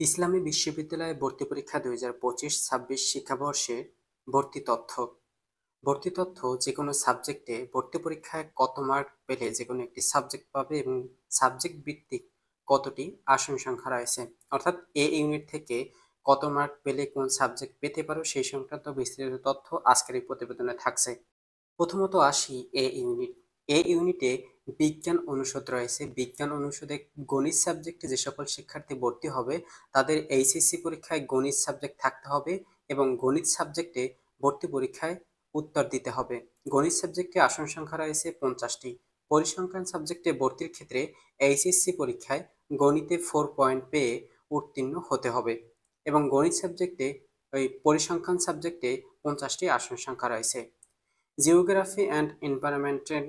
ইসলামী বিশ্ববিদ্যালয়ে ভর্তি পরীক্ষা ২০২৫-২৬ শিক্ষাবর্ষের ভর্তি তথ্য। ভর্তি তথ্য যেকোনো সাবজেক্টে ভর্তি পরীক্ষায় কত মার্ক পেলে যেকোনো একটি সাবজেক্ট পাবে এবং সাবজেক্ট ভিত্তিক কতটি আসন সংখ্যা রয়েছে, অর্থাৎ এ ইউনিট থেকে কত মার্ক পেলে কোন সাবজেক্ট পেতে পারো সেই সংক্রান্ত বিস্তারিত তথ্য আজকের এই প্রতিবেদনে থাকছে। প্রথমত আসি এ ইউনিট। এ ইউনিটে বিজ্ঞান অনুষদ রয়েছে। বিজ্ঞান অনুষদে গণিত সাবজেক্টে যে সকল শিক্ষার্থী ভর্তি হবে তাদের এইচএসসি পরীক্ষায় গণিত সাবজেক্ট থাকতে হবে এবং গণিত সাবজেক্টে ভর্তি পরীক্ষায় উত্তর দিতে হবে। গণিত সাবজেক্টে আসন সংখ্যা রয়েছে 50টি। পরিসংখ্যান সাবজেক্টে ভর্তির ক্ষেত্রে এইচএসসি পরীক্ষায় গণিতে 4 পয়েন্ট পেয়ে উত্তীর্ণ হতে হবে এবং গণিত সাবজেক্টে ওই পরিসংখ্যান সাবজেক্টে 50টি আসন সংখ্যা রয়েছে। জিওগ্রাফি অ্যান্ড এনভায়রনমেন্টাল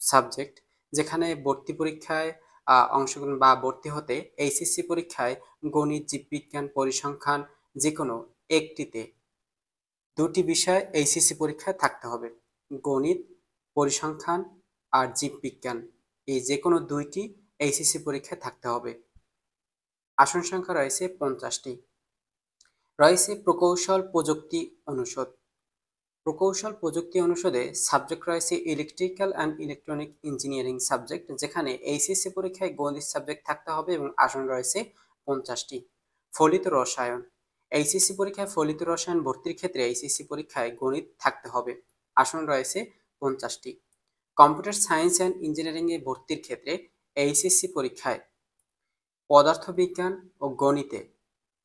সাবজেক্ট, যেখানে ভর্তি পরীক্ষায় অংশগ্রহণ বা ভর্তি হতে এইচএসসি পরীক্ষায় গণিত, জীববিজ্ঞান, পরিসংখ্যান যে কোনো একটিতে দুটি বিষয় এইচএসসি পরীক্ষায় থাকতে হবে। গণিত, পরিসংখ্যান আর জীববিজ্ঞান এই যে কোনো দুইটি এইচএসসি পরীক্ষায় থাকতে হবে। আসন সংখ্যা রয়েছে 50টি। রয়েছে প্রকৌশল প্রযুক্তি অনুষদ। প্রকৌশল প্রযুক্তি অনুষদে সাবজেক্ট রয়েছে electrical and electronic engineering subject, যেখানে এইচএসসি পরীক্ষায় গণিত সাবজেক্ট থাকতে হবে এবং আসন রয়েছে 50টি। ফলিত রসায়ন, এইচএসসি পরীক্ষায় ফলিত রসায়ন ভর্তির ক্ষেত্রে এইচএসসি পরীক্ষায় গণিত থাকতে হবে, আসন রয়েছে 50টি। কম্পিউটার সায়েন্স অ্যান্ড ইঞ্জিনিয়ারিংয়ে ভর্তির ক্ষেত্রে এইচএসসি পরীক্ষায় পদার্থবিজ্ঞান ও গণিতে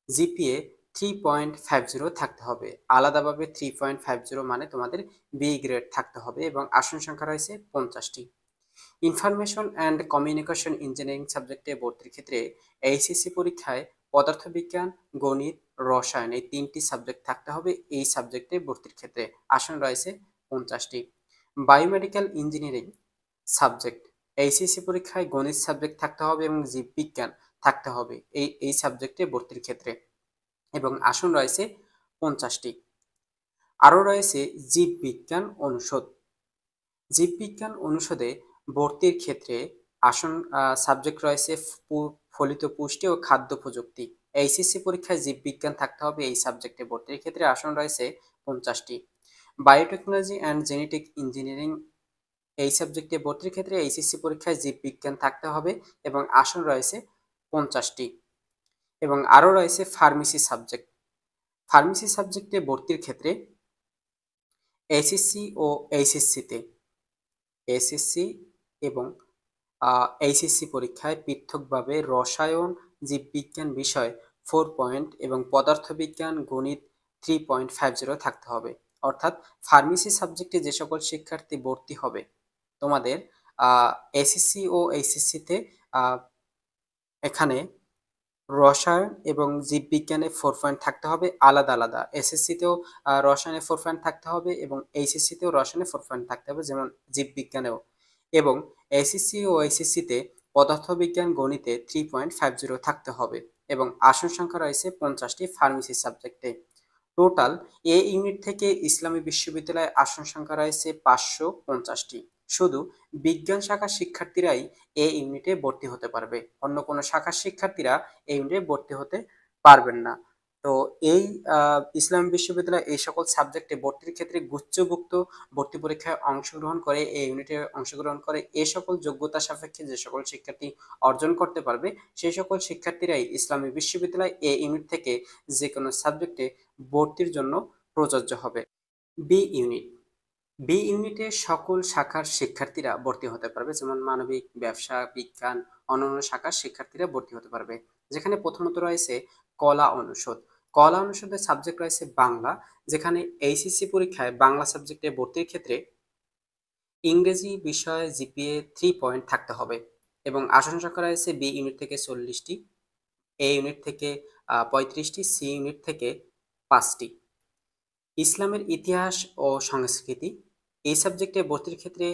জিপিএ 3.50 থাকতে হবে। আলাদাভাবে 3.50 মানে তোমাদের বি গ্রেড থাকতে হবে এবং আসন সংখ্যা রয়েছে 50টি। ইনফরমেশন অ্যান্ড কমিউনিকেশন ইঞ্জিনিয়ারিং সাবজেক্টে ভর্তির ক্ষেত্রে এইচএসসি পরীক্ষায় পদার্থবিজ্ঞান, গণিত, রসায়ন এই 3টি সাবজেক্ট থাকতে হবে। এই সাবজেক্টে ভর্তির ক্ষেত্রে আসন রয়েছে 50টি। বায়োমেডিক্যাল ইঞ্জিনিয়ারিং সাবজেক্ট, এইচএসসি পরীক্ষায় গণিত সাবজেক্ট থাকতে হবে এবং জীববিজ্ঞান থাকতে হবে এই সাবজেক্টে ভর্তির ক্ষেত্রে এবং আসন রয়েছে 50টি। আরও রয়েছে জীববিজ্ঞান অনুষদ। জীববিজ্ঞান অনুষদে ভর্তির ক্ষেত্রে আসন সাবজেক্ট রয়েছে ফলিত পুষ্টি ও খাদ্য প্রযুক্তি। এইচএসসি পরীক্ষায় জীববিজ্ঞান থাকতে হবে এই সাবজেক্টে ভর্তির ক্ষেত্রে আসন রয়েছে 50টি। বায়োটেকনোলজি অ্যান্ড জেনেটিক ইঞ্জিনিয়ারিং এই সাবজেক্টে ভর্তির ক্ষেত্রে এইচএসসি পরীক্ষায় জীববিজ্ঞান থাকতে হবে এবং আসন রয়েছে 50টি। এবং আরও রয়েছে ফার্মেসি সাবজেক্ট। ফার্মেসি সাবজেক্টে ভর্তির ক্ষেত্রে এসএসসি ও এইচএসসিতে এসএসসি এবং এইচএসসি পরীক্ষায় পৃথকভাবে রসায়ন, জীববিজ্ঞান বিষয় 4 পয়েন্ট এবং পদার্থবিজ্ঞান, গণিত 3.50 থাকতে হবে। অর্থাৎ ফার্মেসি সাবজেক্টে যে সকল শিক্ষার্থী ভর্তি হবে তোমাদের এসএসসি ও এইচএসসিতে এখানে রসায়ন এবং জীববিজ্ঞানে 4 পয়েন্ট থাকতে হবে আলাদা আলাদা। এসএসসিতেও রসায়নে 4 পয়েন্ট থাকতে হবে এবং এইচএসসিতেও রসায়নে 4 পয়েন্ট থাকতে হবে, যেমন জীববিজ্ঞানেও। এবং এসএসসি ও এইচএসসিতে পদার্থবিজ্ঞান, গণিতে 3.50 থাকতে হবে এবং আসন সংখ্যা রয়েছে 50টি ফার্মেসি সাবজেক্টে। টোটাল এ ইউনিট থেকে ইসলামী বিশ্ববিদ্যালয়ে আসন সংখ্যা রয়েছে 550টি। শুধু বিজ্ঞান শাখার শিক্ষার্থীরাই এ ইউনিটে ভর্তি হতে পারবে, অন্য কোনো শাখার শিক্ষার্থীরা এই ইউনিটে ভর্তি হতে পারবেন না। তো এই ইসলামী বিশ্ববিদ্যালয় এই সকল সাবজেক্টে ভর্তির ক্ষেত্রে গুচ্ছভুক্ত ভর্তি পরীক্ষায় অংশগ্রহণ করে এই ইউনিটে অংশগ্রহণ করে এ সকল যোগ্যতা সাপেক্ষে যে সকল শিক্ষার্থী অর্জন করতে পারবে সেই সকল শিক্ষার্থীরাই ইসলামী বিশ্ববিদ্যালয় এ ইউনিট থেকে যে কোনো সাবজেক্টে ভর্তির জন্য প্রযোজ্য হবে। বি ইউনিট, বি ইউনিটে সকল শাখার শিক্ষার্থীরা ভর্তি হতে পারবে, যেমন মানবিক, ব্যবসা, বিজ্ঞান, অন্যান্য শাখার শিক্ষার্থীরা ভর্তি হতে পারবে। যেখানে প্রথমত রয়েছে কলা অনুষদ। কলা অনুষদের সাবজেক্ট রয়েছে বাংলা, যেখানে এইচএসসি পরীক্ষায় বাংলা সাবজেক্টে ভর্তির ক্ষেত্রে ইংরেজি বিষয়ে জিপিএ 3 পয়েন্ট থাকতে হবে এবং আসন সংখ্যা রয়েছে বি ইউনিট থেকে 40টি, এ ইউনিট থেকে 35টি, সি ইউনিট থেকে 5টি। ইসলামের ইতিহাস ও সংস্কৃতি, এই সাবজেক্টে ভর্তির ক্ষেত্রে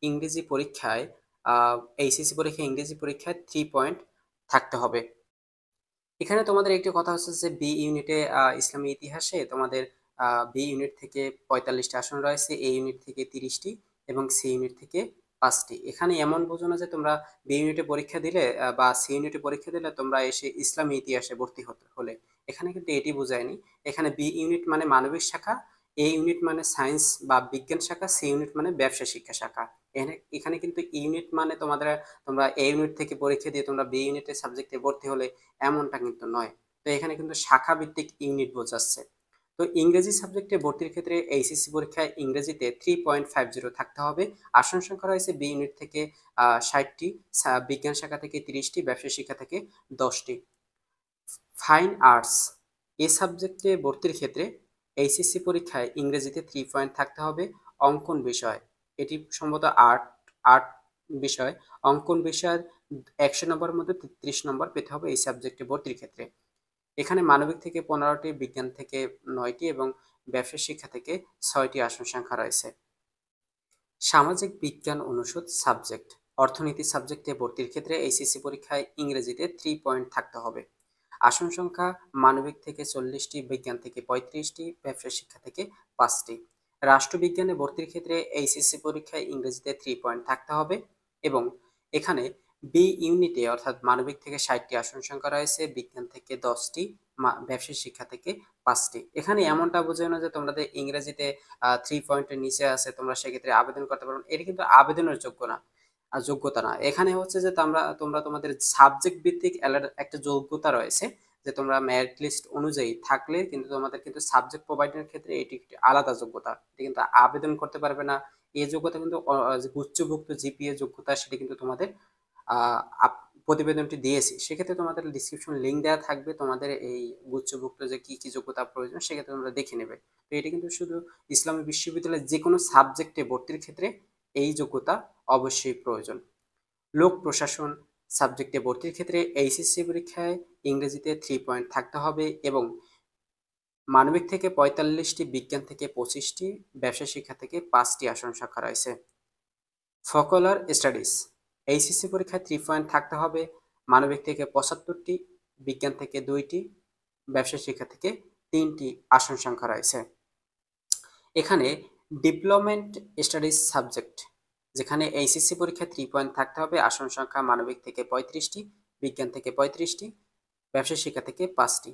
ইংরেজি পরীক্ষায় এইচএসসি পরীক্ষায় ইংরেজি পরীক্ষায় 3 পয়েন্ট থাকতে হবে। এখানে তোমাদের একটি কথা হচ্ছে যে বি ইউনিটে ইসলামী ইতিহাসে তোমাদের বি ইউনিট থেকে 45টি আসন রয়েছে, এ ইউনিট থেকে 30টি এবং সি ইউনিট থেকে 5টি। এখানে এমন বোঝো না যে তোমরা বি ইউনিটে পরীক্ষা দিলে বা সি ইউনিটে পরীক্ষা দিলে তোমরা এসে ইসলামী ইতিহাসে ভর্তি হতে হলে, এখানে কিন্তু এটি বোঝায়নি। এখানে বি ইউনিট মানে মানবিক শাখা, এ ইউনিট মানে সায়েন্স বা বিজ্ঞান শাখা, সি ইউনিট মানে ব্যবসা শিক্ষা শাখা। এখানে এখানে কিন্তু ইউনিট মানে তোমরা এ ইউনিট থেকে পরীক্ষা দিয়ে তোমরা বি ইউনিটের সাবজেক্টে ভর্তি হলে এমনটা কিন্তু নয়। তো এখানে কিন্তু শাখা ভিত্তিক ইউনিট বোঝাচ্ছে। তো ইংরেজি সাবজেক্টে ভর্তির ক্ষেত্রে এইচএসসি পরীক্ষায় ইংরেজিতে 3.50 থাকতে হবে। আসন সংখ্যা রয়েছে বি ইউনিট থেকে 60টি, বিজ্ঞান শাখা থেকে 30টি, ব্যবসায় শিক্ষা থেকে 10টি। ফাইন আর্টস এই সাবজেক্টে ভর্তির ক্ষেত্রে এইচএসসি পরীক্ষায় ইংরেজিতে 3 পয়েন্ট থাকতে হবে। অঙ্কন বিষয়, এটি সম্ভবত আর্ট আর্ট বিষয়। অঙ্কন বিষয়ের 100 নম্বরের মধ্যে 33 নম্বর পেতে হবে এই সাবজেক্টে ভর্তির ক্ষেত্রে। এখানে মানবিক থেকে 15টি, বিজ্ঞান থেকে 9টি এবং ব্যবসায় শিক্ষা থেকে 6টি আসন সংখ্যা রয়েছে। সামাজিক বিজ্ঞান অনুষদ সাবজেক্ট, অর্থনীতি সাবজেক্টে ভর্তির ক্ষেত্রে এইচএসসি পরীক্ষায় ইংরেজিতে 3 পয়েন্ট থাকতে হবে। আসন সংখ্যা মানবিক থেকে 40টি, বিজ্ঞান থেকে 35টি, ব্যবসায় শিক্ষা থেকে 5টি। রাষ্ট্রবিজ্ঞানে ভর্তির ক্ষেত্রে এইচএসসি পরীক্ষায় ইংরেজিতে 3 পয়েন্ট থাকতে হবে এবং এখানে বি ইউনিটে অর্থাৎ মানবিক থেকে 60টি আসন সংখ্যা রয়েছে, বিজ্ঞান থেকে 10টি, ব্যবসায় শিক্ষা থেকে 5টি। এখানে এমনটা বোঝায় না যে তোমাদের ইংরেজিতে 3 পয়েন্টের নিচে আছে তোমরা সেক্ষেত্রে আবেদন করতে পারো না। এটা কিন্তু আবেদনের যোগ্যতা না। এখানে হচ্ছে যে তোমরা তোমাদের সাবজেক্ট ভিত্তিক একটা যোগ্যতা রয়েছে, যে তোমরা মেরিট লিস্ট অনুযায়ী থাকলে কিন্তু তোমাদের কিন্তু সাবজেক্ট প্রোভাইডের ক্ষেত্রে এটি একটি আলাদা যোগ্যতা। এটি কিন্তু আবেদন করতে পারবে না। এই যোগ্যতা কিন্তু যে গুচ্ছভুক্ত জিপিএ যোগ্যতা, সেটি কিন্তু তোমাদের আহ, প্রতিবেদনটি দিয়েছি। সেক্ষেত্রে তোমাদের ডিসক্রিপশন লিঙ্ক দেওয়া থাকবে, তোমাদের এই গুচ্ছভুক্ত যে কি কি যোগ্যতা প্রয়োজন সেক্ষেত্রে তোমরা দেখে নেবে। তো এটি কিন্তু শুধু ইসলামী বিশ্ববিদ্যালয়ের যে কোনো সাবজেক্টে ভর্তির ক্ষেত্রে এই যোগ্যতা অবশ্যই প্রয়োজন। লোক প্রশাসন সাবজেক্টে ভর্তির ক্ষেত্রে এইচএসসি পরীক্ষায় ইংরেজিতে 3 পয়েন্ট থাকতে হবে এবং মানবিক থেকে 45টি, বিজ্ঞান থেকে 25টি, ব্যবসা শিক্ষা থেকে 5টি আসন সংখ্যা রয়েছে। ফকলার স্টাডিজ এইচএসসি পরীক্ষায় 3 পয়েন্ট থাকতে হবে। মানবিক থেকে 75টি, বিজ্ঞান থেকে 2টি, ব্যবসা শিক্ষা থেকে 3টি আসন সংখ্যা রয়েছে। এখানে ডেভেলপমেন্ট স্টাডিজ সাবজেক্ট, যেখানে এইচএসসি পরীক্ষায় 3 পয়েন্ট থাকতে হবে। আসন সংখ্যা মানবিক থেকে 35টি, বিজ্ঞান থেকে 35টি, ব্যবসা শিক্ষা থেকে 5টি।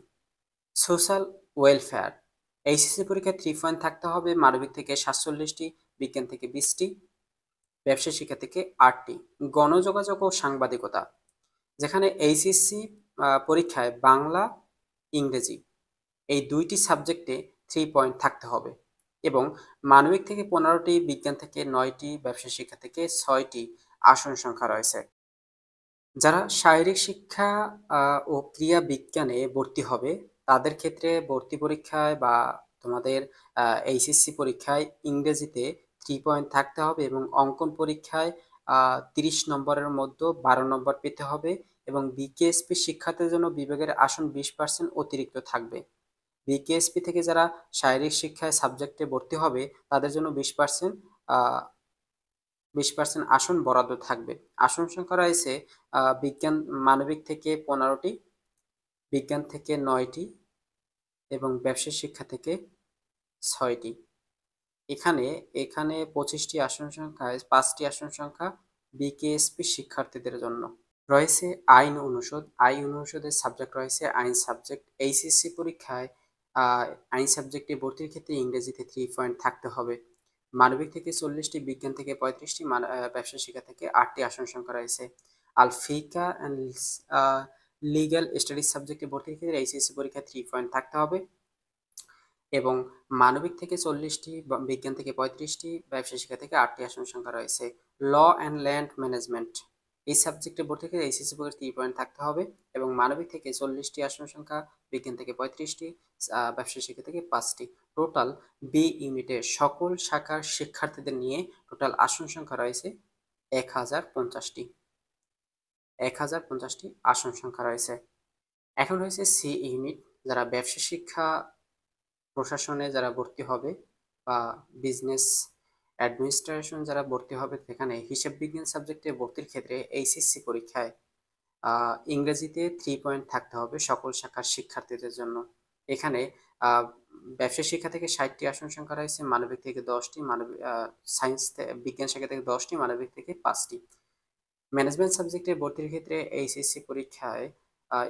সোশ্যাল ওয়েলফেয়ার এইচএসসি পরীক্ষায় 3 পয়েন্ট থাকতে হবে। মানবিক থেকে 47টি, বিজ্ঞান থেকে 20টি, ব্যবসা শিক্ষা থেকে 8টি। গণযোগাযোগ ও সাংবাদিকতা, যেখানে এইচএসসি পরীক্ষায় বাংলা, ইংরেজি এই 2টি সাবজেক্টে 3 পয়েন্ট থাকতে হবে এবং মানবিক থেকে 15টি, বিজ্ঞান থেকে 9টি, ব্যবসা শিক্ষা থেকে 6টি আসন সংখ্যা রয়েছে। যারা শারীরিক শিক্ষা ও ক্রিয়া বিজ্ঞানে ভর্তি হবে তাদের ক্ষেত্রে ভর্তি পরীক্ষায় বা তোমাদের এইচএসসি পরীক্ষায় ইংরেজিতে 3 পয়েন্ট থাকতে হবে এবং অঙ্কন পরীক্ষায় 30 নম্বরের মধ্যে 12 নম্বর পেতে হবে এবং বিকেএসপি শিক্ষার্থীদের জন্য বিভাগের আসন 20% অতিরিক্ত থাকবে। বিকেএসপি থেকে যারা শারীরিক শিক্ষায় সাবজেক্টে ভর্তি হবে তাদের জন্য 20% আসন বরাদ্দ থাকবে। আসন সংখ্যা রয়েছে বিজ্ঞান মানবিক থেকে 15টি, বিজ্ঞান থেকে 9টি এবং ব্যবসায় শিক্ষা থেকে 6টি। এখানে এখানে 25টি আসন সংখ্যায় 5টি আসন সংখ্যা বিকেএসপি শিক্ষার্থীদের জন্য রয়েছে। আইন অনুষদ, আইন অনুষদের সাবজেক্ট রয়েছে আইন সাবজেক্ট। এইচএসসি পরীক্ষায় আইন সাবজেক্টে ভর্তির ক্ষেত্রে ইংরেজিতে 3 পয়েন্ট থাকতে হবে। মানবিক থেকে 40টি, বিজ্ঞান থেকে 35টি, ব্যবসা শিক্ষা থেকে 8টি আসন সংখ্যা রয়েছে। আল ফিকা অ্যান্ড লিগ্যাল স্টাডিজ সাবজেক্টে ভর্তির ক্ষেত্রে এইচএসসি পরীক্ষায় 3 পয়েন্ট থাকতে হবে এবং মানবিক থেকে 40টি, বিজ্ঞান থেকে 35টি, ব্যবসায় শিক্ষা থেকে 8টি আসন সংখ্যা রয়েছে। ল অ্যান্ড ল্যান্ড ম্যানেজমেন্ট এই সাবজেক্টে ভর্তি ক্ষেত্রে এইচএসসি পরীক্ষায় 3 পয়েন্ট থাকতে হবে এবং মানবিক থেকে 40টি আসন সংখ্যা, বিজ্ঞান থেকে 35টি, ব্যবসায় শিক্ষা থেকে 5টি। টোটাল বি ইউনিটের সকল শাখার শিক্ষার্থীদের নিয়ে টোটাল আসন সংখ্যা রয়েছে 1050টি। 1050টি আসন সংখ্যা রয়েছে। এখন রয়েছে সি ইউনিট, যারা ব্যবসা শিক্ষা প্রশাসনে যারা ভর্তি হবে বা বিজনেস অ্যাডমিনিস্ট্রেশন যারা ভর্তি হবে, সেখানে হিসাব বিজ্ঞান সাবজেক্টে ভর্তির ক্ষেত্রে এইচএসসি পরীক্ষায় ইংরেজিতে 3 পয়েন্ট থাকতে হবে সকল শাখার শিক্ষার্থীদের জন্য। এখানে ব্যবসায় শিক্ষা থেকে 60টি আসন সংখ্যা রয়েছে, মানবিক থেকে 10টি, সায়েন্স বিজ্ঞান শাখা থেকে 10টি, মানবিক থেকে 5টি। ম্যানেজমেন্ট সাবজেক্টে ভর্তির ক্ষেত্রে এইচএসসি পরীক্ষায়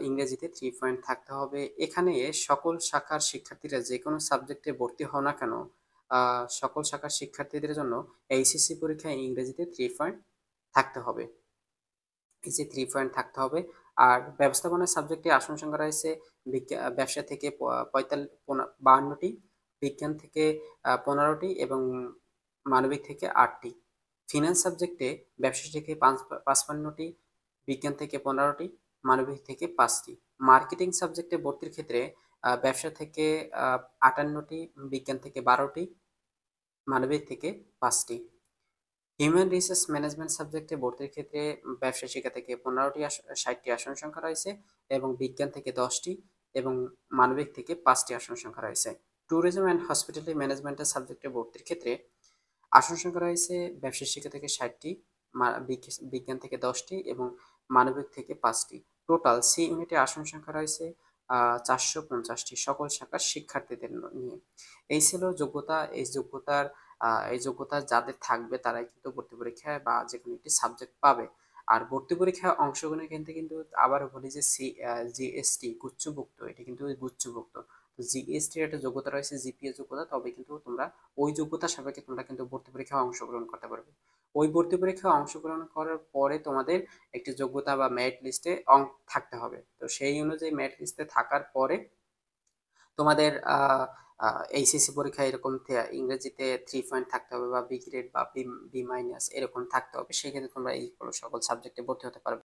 ইংরেজিতে 3 পয়েন্ট থাকতে হবে। এখানে সকল শাখার শিক্ষার্থীরা যেকোনো সাবজেক্টে ভর্তি হও না কেন, সকল শাখার শিক্ষার্থীদের জন্য এইচএসসি পরীক্ষায় ইংরেজিতে 3 পয়েন্ট থাকতে হবে। এই যে 3 পয়েন্ট থাকতে হবে। আর ব্যবস্থাপনা সাবজেক্টে আসন সংখ্যা রয়েছে ব্যবসা থেকে 52টি, বিজ্ঞান থেকে 15টি এবং মানবিক থেকে 8টি। ফিন্যান্স সাবজেক্টে ব্যবসা থেকে 55টি, বিজ্ঞান থেকে 15টি, মানবিক থেকে 5টি। মার্কেটিং সাবজেক্টে ভর্তির ক্ষেত্রে ব্যবসা থেকে 58টি, বিজ্ঞান থেকে 12টি, মানবিক থেকে 5টি। হিউম্যান রিসোর্স ম্যানেজমেন্ট সাবজেক্টে ভর্তির ক্ষেত্রে ব্যবসায় শিক্ষা থেকে 15টি 60টি আসন সংখ্যা রয়েছে এবং বিজ্ঞান থেকে 10টি এবং মানবিক থেকে 5টি আসন সংখ্যা রয়েছে। ট্যুরিজম অ্যান্ড হসপিটালিটি ম্যানেজমেন্টের সাবজেক্টে ভর্তির ক্ষেত্রে আসন সংখ্যা রয়েছে ব্যবসায় শিক্ষা থেকে 60টি, বিজ্ঞান থেকে 10টি এবং মানবিক থেকে 5টি। টোটাল সি ইউনিটে আসন সংখ্যা রয়েছে 450টি, সকল শাখার শিক্ষার্থীদের নিয়ে। এই ছিল যোগ্যতা। এই যোগ্যতা যাদের থাকবে তারাই কিন্তু ভর্তি পরীক্ষায় বা যেকোনো একটি সাবজেক্ট পাবে। আর ভর্তি পরীক্ষায় অংশগ্রহণের ক্ষেত্রে কিন্তু আবারও বলি যে জিএসটি গুচ্ছভুক্ত, এটি কিন্তু গুচ্ছভুক্ত। তো জিএসটির একটা যোগ্যতা রয়েছে, জিপিএ যোগ্যতা, তবে কিন্তু তোমরা ওই যোগ্যতা সাপেক্ষে তোমরা কিন্তু ভর্তি পরীক্ষায় অংশগ্রহণ করতে পারবে। ওই ভর্তি পরীক্ষায় অংশগ্রহণ করার পরে তোমাদের একটি যোগ্যতা বা মেরিট লিস্টে থাকতে হবে। তো সেই অনুযায়ী মেরিট লিস্টে থাকার পরে তোমাদের এইচএসসি পরীক্ষায় এরকম ইংরেজিতে 3 পয়েন্ট থাকতে হবে বা বি গ্রেড বা বি মাইনাস এরকম থাকতে হবে। সেক্ষেত্রে তোমরা এই সকল সাবজেক্টে ভর্তি হতে পারবে।